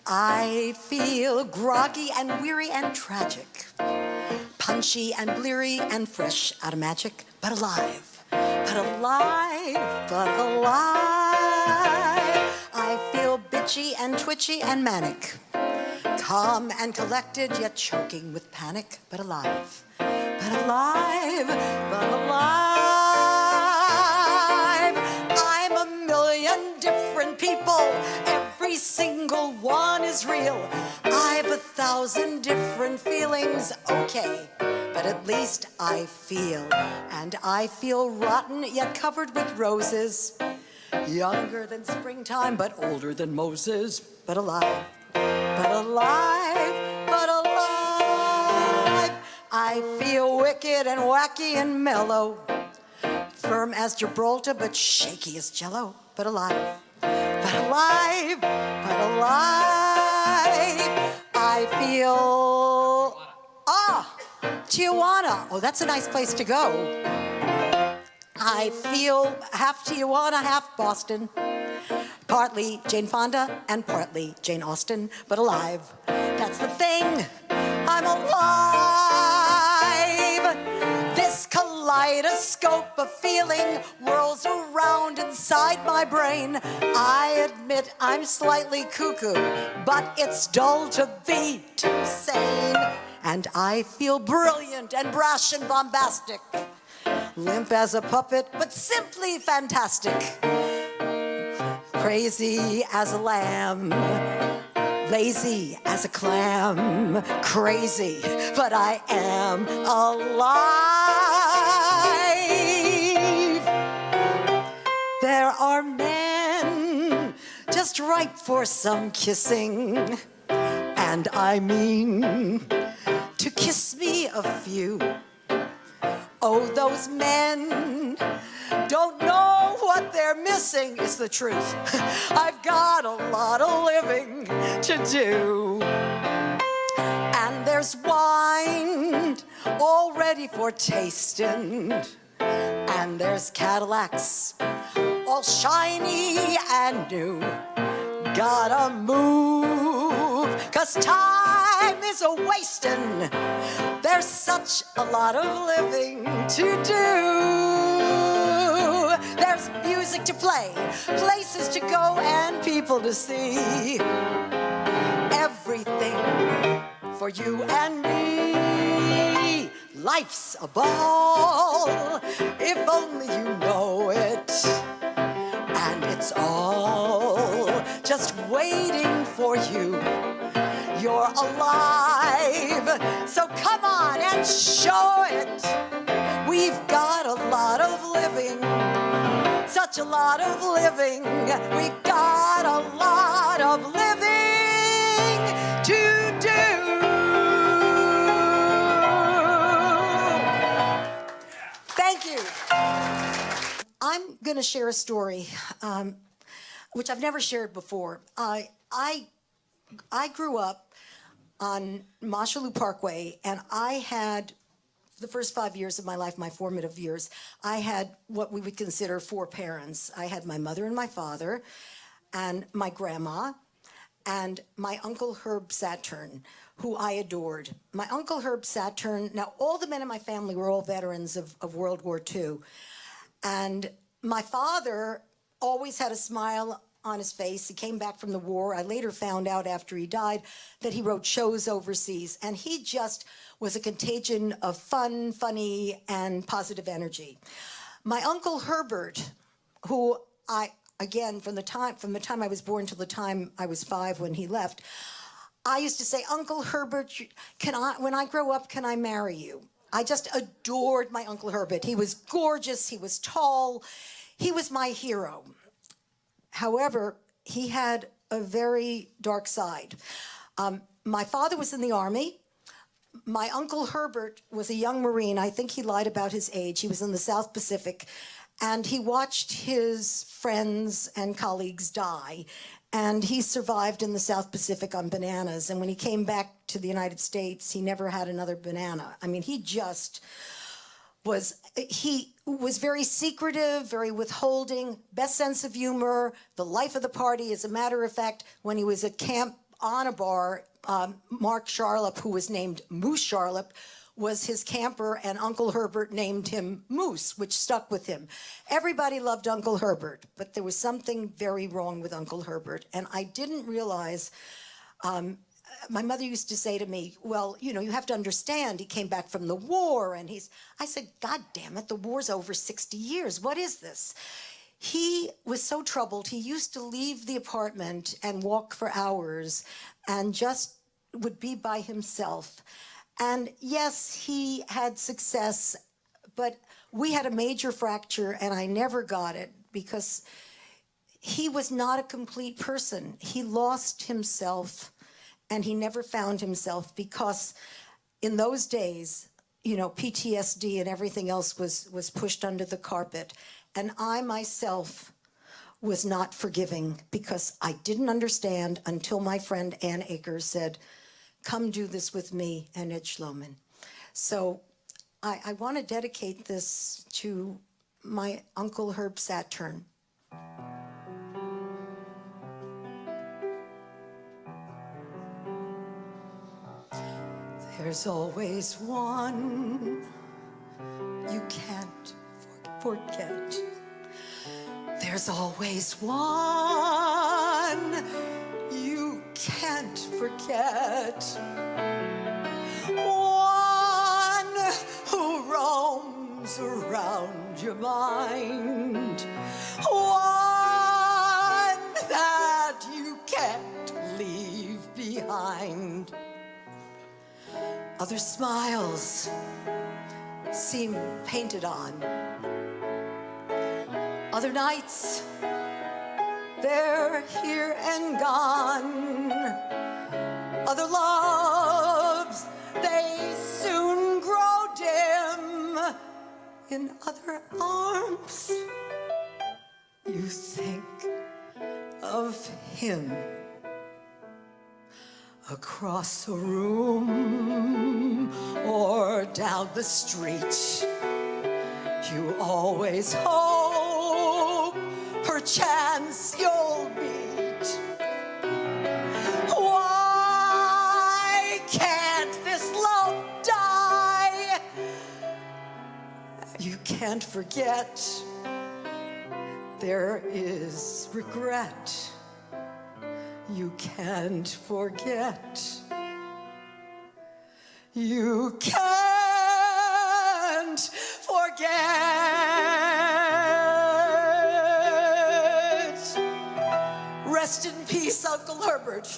I feel groggy and weary and tragic, punchy and bleary and fresh out of magic, but alive, but alive, but alive. I feel bitchy and twitchy and manic, calm and collected yet choking with panic, but alive, but alive, but alive. I'm a million different people, every single one is real. I've 1,000 different feelings, okay, but at least I feel. And I feel rotten yet covered with roses, younger than springtime but older than Moses, but alive, but alive, but alive. I feel wicked and wacky and mellow, firm as Gibraltar but shaky as Jello, but alive, but alive, but alive. I feel, Tijuana. Oh, that's a nice place to go. I feel half Tijuana, half Boston. Partly Jane Fonda and partly Jane Austen, but alive. That's the thing, I'm alive. This kaleidoscope of feeling whirls around inside my brain. I admit I'm slightly cuckoo, but it's dull to be too sane. And I feel brilliant and brash and bombastic, limp as a puppet, but simply fantastic. Crazy as a lamb, lazy as a clam. Crazy, but I am alive. There are men just ripe for some kissing, and I mean to kiss me a few. Oh, those men don't know what they're missing, is the truth. I've got a lot of living to do. And there's wine all ready for tasting. And there's Cadillacs all shiny and new. Gotta move, 'cause time is a-wasting. There's such a lot of living to do. There's music to play, places to go, and people to see. Everything for you and me. Life's a ball, if only you know it. And it's all just waiting for you. You're alive, so come on and show it. We've got a lot of living, such a lot of living. We got a lot of living to do. Thank you. I'm going to share a story, which I've never shared before. I grew up on Mosholu Parkway, and I had, the first 5 years of my life, my formative years, I had what we would consider 4 parents. I had my mother and my father, and my grandma, and my Uncle Herb Saturn, who I adored. My Uncle Herb Saturn, now all the men in my family were all veterans of World War II, and my father always had a smile on his face. He came back from the war. I later found out after he died that he wrote shows overseas, and he just was a contagion of fun, funny, and positive energy. My Uncle Herbert, who again, from the time I was born till the time I was 5 when he left, I used to say, Uncle Herbert, when I grow up, can I marry you? I just adored my Uncle Herbert. He was gorgeous, he was tall, he was my hero. However, he had a very dark side. My father was in the Army. My Uncle Herbert was a young Marine. I think he lied about his age. He was in the South Pacific, and he watched his friends and colleagues die, and he survived in the South Pacific on bananas. And when he came back to the United States, he never had another banana. I mean, he was very secretive, very withholding, best sense of humor, the life of the party. As a matter of fact, when he was at camp on a bar. Mark Charlap, who was named Moose Charlap, was his camper, and Uncle Herbert named him Moose, which stuck with him. Everybody loved Uncle Herbert, but there was something very wrong with Uncle Herbert, and I didn't realize. My mother used to say to me, well, you know, you have to understand, he came back from the war, and I said, God damn it, the war's over 60 years. What is this? He was so troubled, he used to leave the apartment and walk for hours and just would be by himself. And yes, he had success, but we had a major fracture, and I never got it because he was not a complete person. He lost himself, and he never found himself because in those days, you know, PTSD and everything else was pushed under the carpet. And I myself was not forgiving because I didn't understand until my friend Ann Akers said, come do this with me and Ed Schloman. So I want to dedicate this to my Uncle Herb Saturn. There's always one you can't forget. There's always one you can't forget. One who roams around your mind. One that you can't leave behind. Other smiles seem painted on. Other nights, they're here and gone. Other loves, they soon grow dim. In other arms, you think of him. Across a room or down the street, you always hope perchance you'll meet. Why can't this love die? You can't forget. There is regret. You can't forget. You can't forget. Rest in peace, Uncle Herbert.